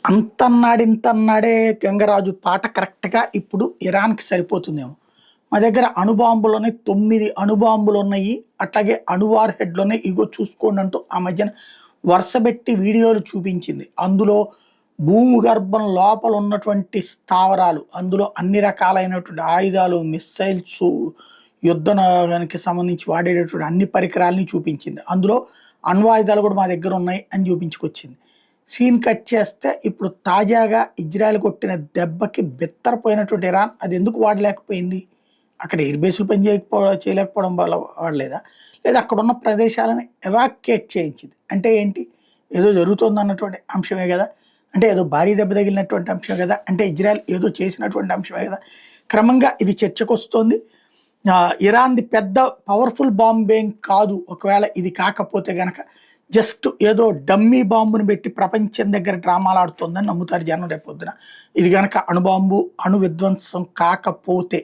అంతన్నాడింతన్నాడే గంగరాజు పాట కరెక్ట్‌గా ఇప్పుడు ఇరాన్‌కి సరిపోతుందేమో. మా దగ్గర అణుబాంబులున్నాయి 9 అణుబాంబులున్నాయి. అట్లాగే అణు వార్ హెడ్‌లున్నాయి. ఇగో చూసుకోండంటూ ఆ మధ్యన వరుసబెట్టి వీడియోలు చూపించింది. అందులో భూగర్భం లోపల ఉన్నటువంటి స్థావరాలు, అందులో అన్ని రకాలైనటువంటి ఆయుధాలు, మిస్సైల్సు, యుద్ధనానికి సంబంధించి వాడేటటువంటి అన్ని పరికరాలని చూపించింది. అందులో అణ్వాయుధాలు కూడా మా దగ్గర ఉన్నాయి అని చూపించుకొచ్చింది. సీన్ కట్ చేస్తే ఇప్పుడు తాజాగా ఇజ్రాయెల్ కొట్టిన దెబ్బకి బిత్తరపోయినటువంటి ఇరాన్ అది ఎందుకు వాడలేకపోయింది? అక్కడ ఎయిర్ బేస్‌లు చేయలేకపోవడం వల్ల వాడలేదా? లేదా అక్కడున్న ప్రదేశాలను ఎవాక్యుయేట్ చేయించింది. అంటే ఏంటి? ఏదో జరుగుతోందన్నటువంటి అంశమే గదా! అంటే ఏదో భారీ దెబ్బ తగిలినటువంటి అంశమే గదా! అంటే ఇజ్రాయెల్ ఏదో చేసినటువంటి అంశమే గదా! క్రమంగా ఇది చర్చకొస్తోంది. ఇరాన్‌ది పెద్ద పవర్‌ఫుల్ బాంబేం కాదు. ఒకవేళ ఇది కాకపోతే గనక జస్ట్ ఏదో డమ్మీ బాంబుని పెట్టి ప్రపంచం దగ్గర డ్రామాలాడుతోందని నమ్ముతారు జనం రేపొద్దున. ఇది గనక అణుబాంబు, అణు విధ్వంసం కాకపోతే.